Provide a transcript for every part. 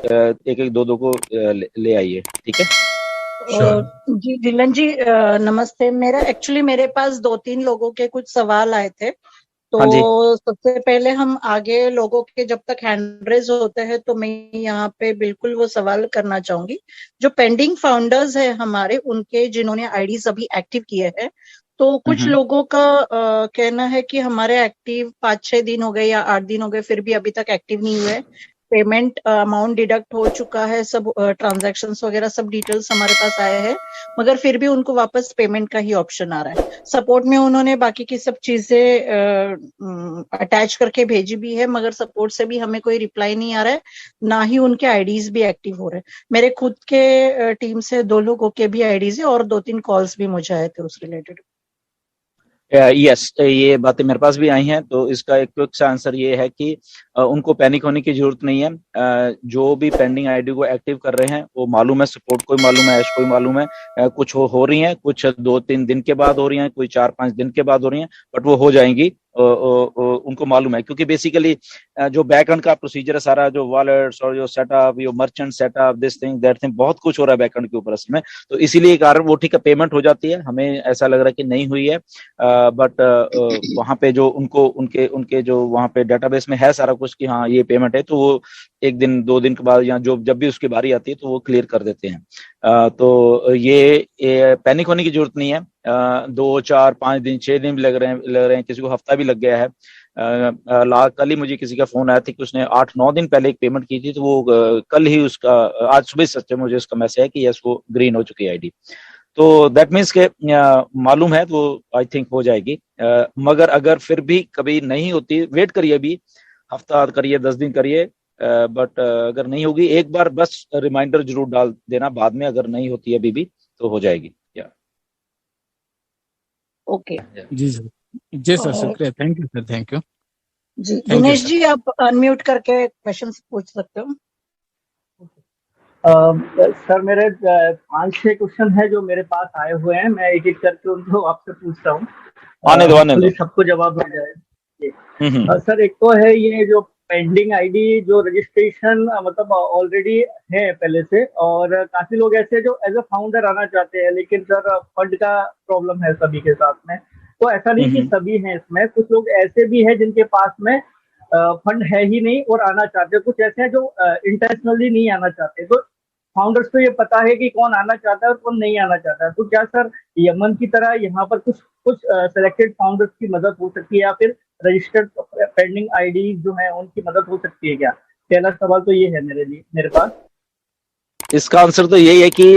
एक एक दो दो को ले आइए, ठीक है। श्योर। जी जिलन जी, नमस्ते। मेरे पास 2-3 लोगों के कुछ सवाल आए थे। हाँ जी। तो सबसे पहले हम आगे लोगों के जब तक हैंड रेज होते हैं तो मैं यहाँ पे बिल्कुल वो सवाल करना चाहूंगी। जो पेंडिंग फाउंडर्स है हमारे, उनके जिन्होंने आईडीज अभी एक्टिव किए हैं, तो कुछ लोगों का कहना है कि हमारे एक्टिव 5-6 दिन हो गए या 8 दिन हो गए, फिर भी अभी तक एक्टिव नहीं हुए। पेमेंट अमाउंट डिडक्ट हो चुका है, सब ट्रांजैक्शंस वगैरह सब डिटेल्स हमारे पास आए हैं, मगर फिर भी उनको वापस पेमेंट का ही ऑप्शन आ रहा है। सपोर्ट में उन्होंने बाकी की सब चीजें अटैच करके भेजी भी है, मगर सपोर्ट से भी हमें कोई रिप्लाई नहीं आ रहा है, ना ही उनके आईडीज भी एक्टिव हो रहे हैं। मेरे खुद के टीम से 2 लोगों के भी आईडीज है और 2-3 कॉल्स भी मुझे आए थे उस रिलेटेड। यस, ये बातें मेरे पास भी आई हैं। तो इसका एक क्विक सा आंसर ये है कि उनको पैनिक होने की जरूरत नहीं है। जो भी पेंडिंग आईडी को एक्टिव कर रहे हैं वो मालूम है, सपोर्ट को मालूम है, ऐश को मालूम है। कुछ हो रही हैं, कुछ 2-3 दिन के बाद हो रही हैं, कोई 4-5 दिन के बाद हो रही हैं, बट वो हो जाएंगी। उनको मालूम है, क्योंकि बेसिकली जो बैकएंड का प्रोसीजर है सारा, जो वॉलेट्स और जो सेटअप, जो merchant setup, this thing that thing, बहुत कुछ हो रहा है बैकएंड के ऊपर असल में। तो इसीलिए कारण वो ठीक है, पेमेंट हो जाती है। हमें ऐसा लग रहा है कि नहीं हुई है, बट वहां पे जो उनको उनके उनके जो वहां पे डेटाबेस में है सारा कुछ कि हाँ ये पेमेंट है, तो वो 1 दिन 2 दिन के बाद या जो जब भी उसकी बारी आती है तो वो क्लियर कर देते हैं। तो ये पैनिक होने की जरूरत नहीं है। 2-4-5 दिन 6 दिन भी लग रहे हैं, किसी को हफ्ता भी लग गया है। कल ही मुझे किसी का फोन आया था कि उसने 8-9 दिन पहले एक पेमेंट की थी, तो वो कल ही उसका, आज सुबह सच्चे मुझे उसका मैसेज है कि यस वो ग्रीन हो चुकी है आईडी। तो दैट मीन्स के मालूम है, तो आई थिंक हो जाएगी। मगर अगर फिर भी कभी नहीं होती, वेट करिए, अभी हफ्ता करिए, 10 दिन करिए, बट अगर नहीं होगी एक बार बस रिमाइंडर जरूर डाल देना बाद में, अगर नहीं होती है अभी भी तो हो जाएगी। ओके जी सर, जी सर, शुक्रिया, thank you sir, thank you जी। Thank you Dinesh sir. जी, आप अनम्यूट करके क्वेश्चन पूछ सकते हो। सर मेरे 5-6 क्वेश्चन है जो मेरे पास आए हुए हैं, मैं एक एक करके उनको आपसे पूछता हूँ, आने दो। सबको जवाब मिल जाए। सर एक तो है ये जो पेंडिंग आईडी, जो रजिस्ट्रेशन मतलब ऑलरेडी है पहले से, और काफी लोग ऐसे जो एज अ फाउंडर आना चाहते हैं, लेकिन सर फंड का प्रॉब्लम है सभी के साथ में। तो ऐसा नहीं कि सभी हैं इसमें, कुछ लोग ऐसे भी हैं जिनके पास में फंड है ही नहीं और आना चाहते हैं, कुछ ऐसे हैं जो इंटेंशनली नहीं आना चाहते। तो फाउंडर्स को ये पता है कि कौन आना चाहता है और कौन नहीं आना चाहता है। तो क्या सर यमन की तरह यहाँ पर कुछ कुछ सिलेक्टेड फाउंडर्स की मदद हो सकती है, या फिर रजिस्टर्ड पेंडिंग आईडी जो है उनकी मदद हो सकती है क्या? पहला सवाल तो ये है मेरे पास। इसका आंसर तो यही है कि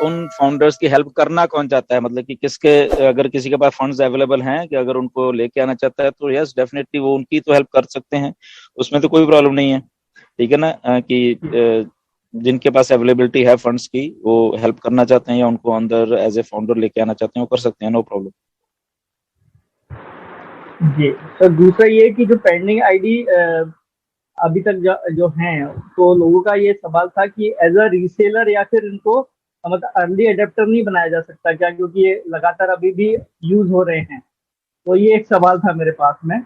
उन फाउंडर्स की हेल्प करना कौन चाहता है, मतलब कि किसके, अगर किसी के पास फंड्स अवेलेबल हैं कि अगर उनको लेके आना चाहता है तो यस डेफिनेटली वो उनकी तो हेल्प कर सकते हैं, उसमें तो कोई प्रॉब्लम नहीं है। ठीक है ना, कि जिनके पास अवेलेबिलिटी है फंड्स की, वो हेल्प करना चाहते हैं या उनको अंदर एज ए फाउंडर लेके आना चाहते हैं, वो कर सकते हैं, नो प्रॉब्लम। जी सर, दूसरा ये कि जो पेंडिंग आईडी अभी तक जो हैं, तो लोगों का ये सवाल था कि एज अ रीसेलर या फिर इनको मतलब अर्ली एडेप्टर नहीं बनाया जा सकता क्या, क्योंकि ये लगातार अभी भी यूज हो रहे हैं। तो ये एक सवाल था मेरे पास में।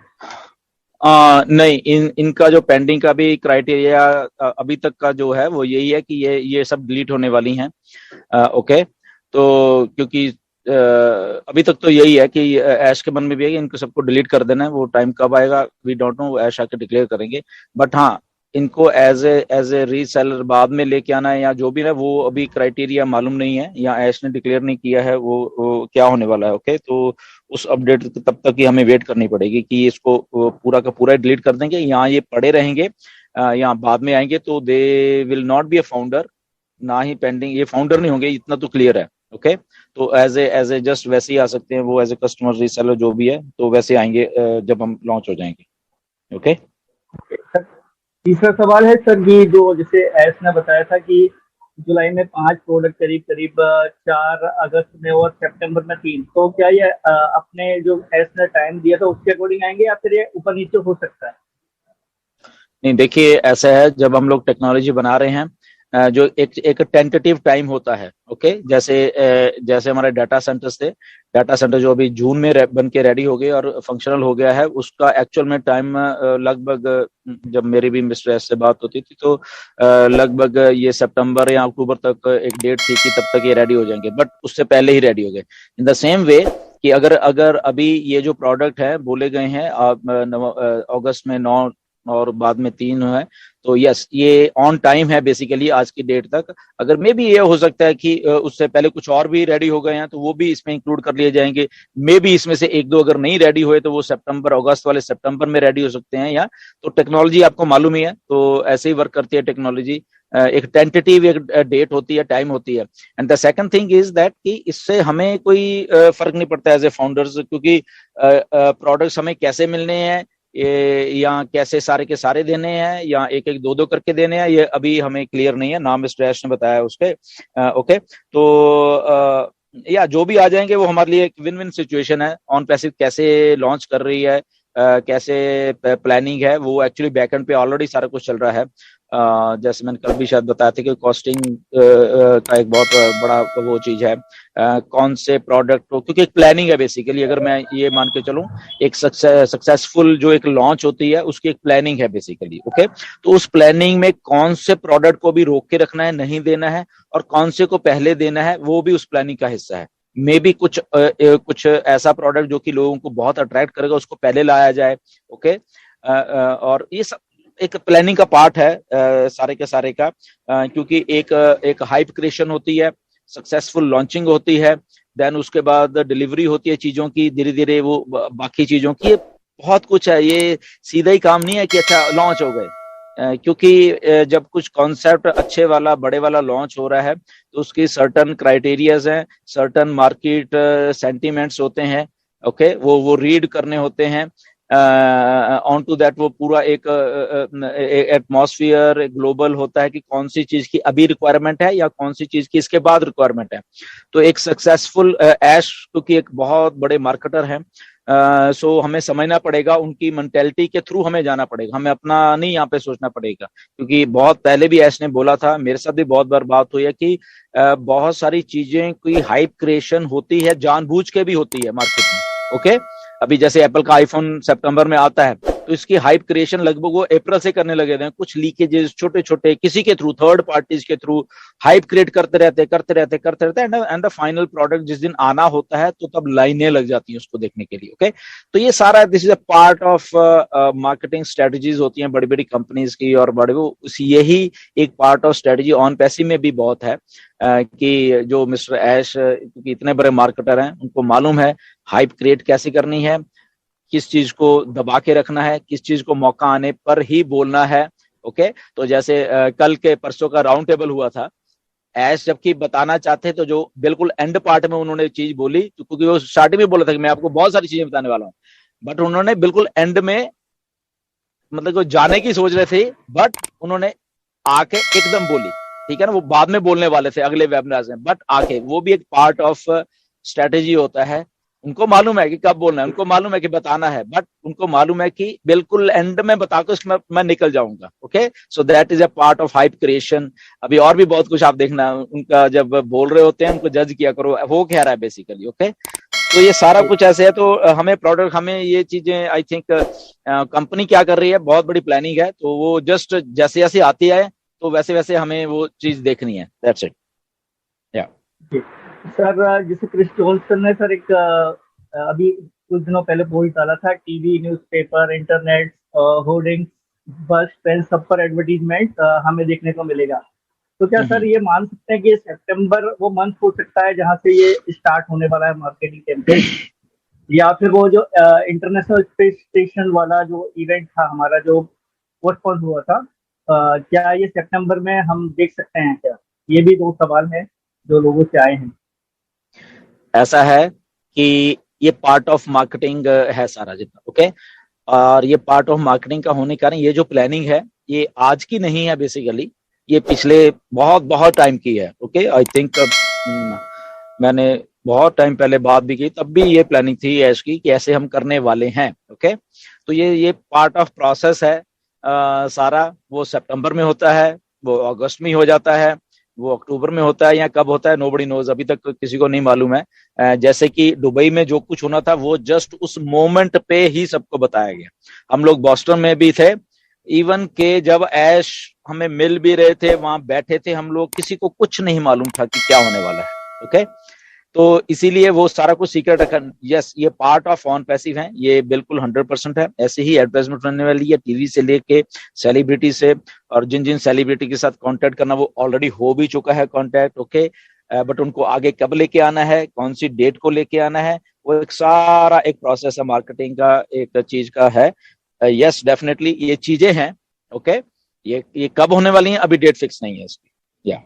नहीं, इनका जो पेंडिंग का भी क्राइटेरिया अभी तक का जो है वो यही है कि ये सब डिलीट होने वाली हैं। ओके, तो क्योंकि अभी तक तो यही है कि ऐश के मन में भी है कि इनको सबको डिलीट कर देना है। वो टाइम कब आएगा वी डोंट नो, ऐश आके डिक्लेयर करेंगे। बट हाँ, इनको एज ए रीसेलर बाद में लेके आना है या जो भी है, वो अभी क्राइटेरिया मालूम नहीं है या ऐश ने डिक्लेयर नहीं किया है वो क्या होने वाला है। ओके, तो उस अपडेट तब तक ही हमें वेट करनी पड़ेगी कि इसको पूरा का पूरा डिलीट कर देंगे या ये पड़े रहेंगे या बाद में आएंगे। तो they will not be a founder, ना ही पेंडिंग, ये फाउंडर नहीं होंगे, इतना तो क्लियर है। ओके, तो एज ए जस्ट वैसे ही आ सकते हैं वो, एज ए कस्टमर रीसेलर जो भी है, तो वैसे आएंगे जब हम लॉन्च हो जाएंगे। ओके, तीसरा सवाल है सर, ये जो जैसे एस ने बताया था कि जुलाई में 5 प्रोडक्ट, करीब करीब 4 अगस्त में और सितंबर में 3, तो क्या ये अपने जो एस ने टाइम दिया था उसके अकॉर्डिंग आएंगे या फिर ये ऊपर नीचे हो सकता है? नहीं, देखिए ऐसा है, जब हम लोग टेक्नोलॉजी बना रहे हैं जो एक टेंटेटिव टाइम होता है। ओके, जैसे हमारे डाटा सेंटर्स थे, डाटा सेंटर जो अभी जून में बन के रेडी हो गए और फंक्शनल हो गया है, उसका एक्चुअल में टाइम लगभग, जब मेरी भी मिस्टर एस से बात होती थी तो लगभग ये सितंबर या अक्टूबर तक एक डेट थी कि तब तक ये रेडी हो जाएंगे, बट उससे पहले ही रेडी हो गए। इन द सेम वे कि अगर अगर अभी ये जो प्रोडक्ट है बोले गए हैं अगस्त में 9 और बाद में 3 है, तो यस ये ऑन टाइम है बेसिकली आज की डेट तक। अगर मे भी ये हो सकता है कि उससे पहले कुछ और भी रेडी हो गए हैं तो वो भी इसमें इंक्लूड कर लिए जाएंगे। मे भी इसमें से एक दो अगर नहीं रेडी हुए तो वो सितंबर अगस्त वाले सितंबर में रेडी हो सकते हैं, या तो टेक्नोलॉजी आपको मालूम ही है तो ऐसे ही वर्क करती है टेक्नोलॉजी। एक टेंटेटिव एक डेट होती है, टाइम होती है। And the second thing is that कि इससे हमें कोई फर्क नहीं पड़ता एज ए फाउंडर्स, क्योंकि प्रोडक्ट्स हमें कैसे मिलने हैं या कैसे सारे के सारे देने हैं या एक एक दो दो करके देने हैं, ये अभी हमें क्लियर नहीं है, नाम मिस्टर ऐश ने बताया उसके। ओके, तो या जो भी आ जाएंगे वो हमारे लिए एक विन विन सिचुएशन है। ऑन पैसिव कैसे लॉन्च कर रही है, कैसे प्लानिंग है, वो एक्चुअली बैकएंड पे ऑलरेडी सारा कुछ चल रहा है। जैसे मैंने कल भी शायद बताया था कि कॉस्टिंग का एक बहुत बड़ा वो चीज है, कौन से प्रोडक्ट को, क्योंकि एक प्लानिंग है बेसिकली। अगर मैं ये मान के चलूं एक सक्सेसफुल जो एक लॉन्च होती है उसकी एक प्लानिंग है बेसिकली। ओके, तो उस प्लानिंग में कौन से प्रोडक्ट को भी रोक के रखना है, नहीं देना है, और कौन से को पहले देना है, वो भी उस प्लानिंग का हिस्सा है। मे भी कुछ ऐसा प्रोडक्ट जो कि लोगों को बहुत अट्रैक्ट करेगा उसको पहले लाया जाए। ओके, और ये सब एक प्लानिंग का पार्ट है सारे के सारे का, क्योंकि एक हाइप क्रिएशन होती है, सक्सेसफुल लॉन्चिंग होती है, देन उसके बाद डिलीवरी होती है चीजों की, धीरे धीरे वो बाकी चीजों की, बहुत कुछ है। ये सीधा ही काम नहीं है कि अच्छा लॉन्च हो गए, क्योंकि जब कुछ कॉन्सेप्ट अच्छे वाला बड़े वाला लॉन्च हो रहा है तो उसकी सर्टन क्राइटेरियाज हैं, सर्टन मार्केट सेंटिमेंट्स होते हैं। ओके, वो रीड करने होते हैं। ऑन टू दैट वो पूरा एक एटमॉस्फेयर ग्लोबल होता है कि कौन सी चीज की अभी रिक्वायरमेंट है या कौन सी चीज की इसके बाद रिक्वायरमेंट है। तो एक सक्सेसफुल ऐश क्योंकि एक बहुत बड़े मार्केटर है, सो हमें समझना पड़ेगा, उनकी मेंटेलिटी के थ्रू हमें जाना पड़ेगा, हमें अपना नहीं यहाँ पे सोचना पड़ेगा। क्योंकि बहुत पहले भी ऐश ने बोला था, मेरे साथ भी बहुत बार बात हुई है कि बहुत सारी चीजें की हाइप क्रिएशन होती है, जानबूझ के भी होती है मार्केट में। ओके, अभी जैसे एप्पल का आईफोन सितंबर में आता है तो इसकी हाइप क्रिएशन लगभग वो अप्रैल से करने लगे थे। कुछ लीकेजेस छोटे छोटे किसी के थ्रू, थर्ड पार्टीज के थ्रू हाइप क्रिएट करते रहते एंड द फाइनल प्रोडक्ट जिस दिन आना होता है तो तब लाइनें लग जाती हैं उसको देखने के लिए। ओके, तो ये सारा this is a part of marketing strategies होती हैं बड़ी बड़ी कंपनीज की, और बड़े वो यही एक part of strategy on passive में भी बहुत है कि जो मिस्टर ऐश क्योंकि इतने बड़े मार्केटर हैं, उनको मालूम है हाइप क्रिएट कैसे करनी है, किस चीज को दबा के रखना है, किस चीज को मौका आने पर ही बोलना है। ओके, तो जैसे कल के परसों का राउंड टेबल हुआ था, ऐश जबकि बताना चाहते तो जो बिल्कुल एंड पार्ट में उन्होंने चीज बोली, तो क्योंकि वो स्टार्टिंग में बोला था कि मैं आपको बहुत सारी चीजें बताने वाला हूँ, बट उन्होंने बिल्कुल एंड में मतलब वो जाने की सोच रहे थे, बट उन्होंने आके एकदम बोली, ठीक है ना, वो बाद में बोलने वाले थे अगले वेबिनार में, बट आके वो भी एक पार्ट ऑफ स्ट्रेटेजी होता है। उनको मालूम है कि कब बोलना है, उनको मालूम है कि बताना है, बट उनको मालूम है कि बिल्कुल एंड में बताकर उसमें मैं निकल जाऊंगा। Okay, so that is a part of hype creation. अभी और भी बहुत कुछ आप देखना, उनका जब बोल रहे होते हैं उनको जज किया करो वो कह रहा है बेसिकली। ओके, तो ये सारा कुछ ऐसे है। तो हमें प्रोडक्ट, हमें ये चीजें आई थिंक कंपनी क्या कर रही है, बहुत बड़ी प्लानिंग है, तो वो जस्ट जैसे जैसे आती है तो वैसे वैसे हमें वो चीज देखनी है। That's it. या सर, जैसे क्रिस जॉनसन ने सर एक अभी कुछ दिनों पहले पोस्ट डाला था, TV, newspaper, internet, hoardings, bus train सब पर एडवर्टीजमेंट हमें देखने को मिलेगा। तो क्या सर ये मान सकते हैं कि सितंबर वो मंथ हो सकता है जहां से ये स्टार्ट होने वाला है मार्केटिंग कैंपेन, या फिर वो जो इंटरनेशनल स्पेस स्टेशन वाला जो इवेंट था हमारा जो पोस्टपोन हुआ था, क्या ये सितंबर में हम देख सकते हैं क्या? ये भी दो सवाल हैं जो लोगों से आए हैं। ऐसा है कि ये पार्ट ऑफ मार्केटिंग है सारा जितना। ओके, और ये पार्ट ऑफ मार्केटिंग का होने के कारण ये जो प्लानिंग है ये आज की नहीं है बेसिकली, ये पिछले बहुत बहुत टाइम की है। ओके, आई थिंक मैंने बहुत टाइम पहले बात भी की, तब भी ये प्लानिंग थी ऐश की कि ऐसे हम करने वाले हैं। ओके, तो ये पार्ट ऑफ प्रोसेस है सारा। वो सितंबर में होता है, वो अगस्त में हो जाता है, वो अक्टूबर में होता है या कब होता है, नोबडी नोज, अभी तक किसी को नहीं मालूम है। जैसे कि दुबई में जो कुछ होना था वो जस्ट उस मोमेंट पे ही सबको बताया गया। हम लोग बॉस्टन में भी थे, इवन के जब ऐश हमें मिल भी रहे थे, वहां बैठे थे हम लोग, किसी को कुछ नहीं मालूम था कि क्या होने वाला है। ओके, तो इसीलिए वो सारा कुछ सीक्रेट रखा। यस, ये पार्ट ऑफ ऑन पैसिव है, ये बिल्कुल 100% है। ऐसे ही एडवर्टाइजमेंट बनने वाली है, टीवी से लेके सेलिब्रिटी से, और जिन जिन सेलिब्रिटी के साथ कांटेक्ट करना वो ऑलरेडी हो भी चुका है कांटेक्ट। ओके, बट उनको आगे कब लेके आना है, कौन सी डेट को लेके आना है, वो एक सारा एक प्रोसेस है मार्केटिंग का, एक चीज का है। यस, डेफिनेटली ये चीजें हैं। ओके, ये कब होने वाली हैं, अभी डेट फिक्स नहीं है इसकी। या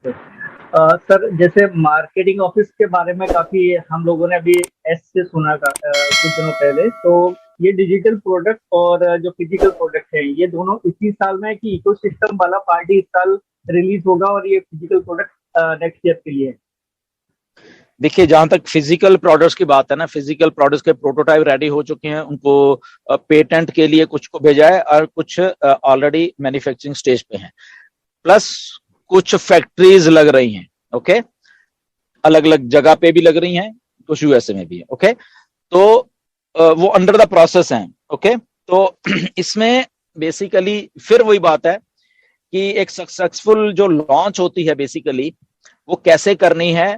सर, जैसे मार्केटिंग ऑफिस के बारे में काफी हम लोगों ने अभी एस से सुना कुछ दिनों पहले, तो ये डिजिटल प्रोडक्ट और जो फिजिकल प्रोडक्ट है ये दोनों इसी साल में, कि इकोसिस्टम वाला पार्टी इस साल रिलीज होगा और ये फिजिकल प्रोडक्ट नेक्स्ट ईयर के लिए? देखिए, जहां तक फिजिकल प्रोडक्ट्स की बात है ना, फिजिकल प्रोडक्ट्स के प्रोटोटाइप रेडी हो चुके हैं, उनको पेटेंट के लिए कुछ को भेजा है और कुछ ऑलरेडी मैन्युफैक्चरिंग स्टेज पे हैं, प्लस कुछ फैक्ट्रीज लग रही हैं। ओके, अलग अलग जगह पे भी लग रही हैं, कुछ यूएसए में भी है। ओके, तो वो अंडर द प्रोसेस हैं। ओके, तो इसमें बेसिकली फिर वही बात है कि एक सक्सेसफुल जो लॉन्च होती है बेसिकली वो कैसे करनी है,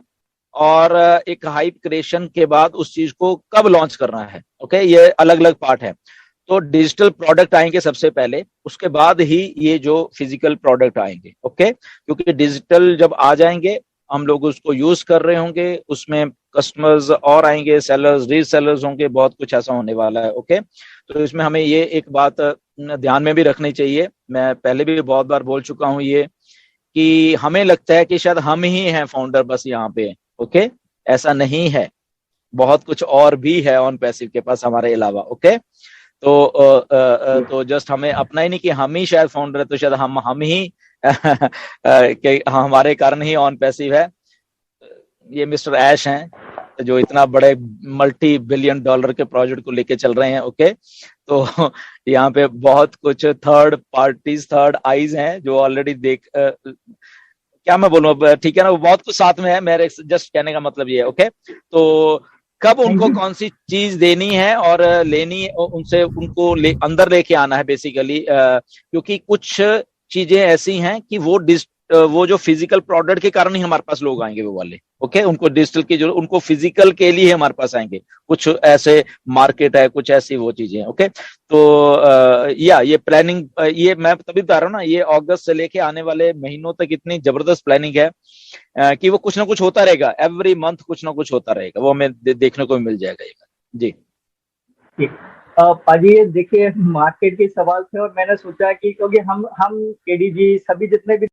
और एक हाइप क्रिएशन के बाद उस चीज को कब लॉन्च करना है। ओके, ये अलग अलग पार्ट है। तो डिजिटल प्रोडक्ट आएंगे सबसे पहले, उसके बाद ही ये जो फिजिकल प्रोडक्ट आएंगे। ओके, क्योंकि डिजिटल जब आ जाएंगे, हम लोग उसको यूज कर रहे होंगे, उसमें कस्टमर्स और आएंगे, सेलर्स, रीसेलर्स होंगे, बहुत कुछ ऐसा होने वाला है। ओके, तो इसमें हमें ये एक बात ध्यान में भी रखनी चाहिए, मैं पहले भी बहुत बार बोल चुका हूं ये, कि हमें लगता है कि शायद हम ही हैं फाउंडर बस यहाँ पे। ओके, ऐसा नहीं है, बहुत कुछ और भी है ऑन पैसिव के पास हमारे अलावा। ओके, तो जस्ट हमें अपना ही नहीं कि हम ही शायद फाउंडर है, तो शायद हम ही कि हमारे कारण ही ऑन पैसिव है। ये मिस्टर ऐश हैं जो इतना बड़े मल्टी $1 बिलियन के प्रोजेक्ट को लेके चल रहे हैं। ओके, तो यहाँ पे बहुत कुछ थर्ड पार्टीज, थर्ड आईज हैं जो ऑलरेडी क्या मैं बोलूं, ठीक है ना, वो बहुत कुछ साथ में है। मेरे जस्ट कहने का मतलब ये है। ओके, तो कब उनको कौन सी चीज देनी है और लेनी, उनसे उनको अंदर लेके आना है बेसिकली, क्योंकि कुछ चीजें ऐसी हैं कि वो जो फिजिकल प्रोडक्ट के कारण ही हमारे पास लोग आएंगे वो वाले। ओके, उनको डिजिटल की जो, उनको फिजिकल के लिए हमारे पास आएंगे, कुछ ऐसे मार्केट है, कुछ ऐसी वो चीजें। ओके, तो ये प्लानिंग, ये मैं तभी बता रहा हूँ ना, ये अगस्त से लेके आने वाले महीनों तक इतनी जबरदस्त प्लानिंग है कि वो कुछ ना कुछ होता रहेगा, एवरी मंथ कुछ ना कुछ होता रहेगा, वो हमें देखने को मिल जाएगा। जी पाजी, ये देखिए मार्केट के सवाल थे और मैंने सोचा कि क्योंकि हम केडी जी सभी जितने भी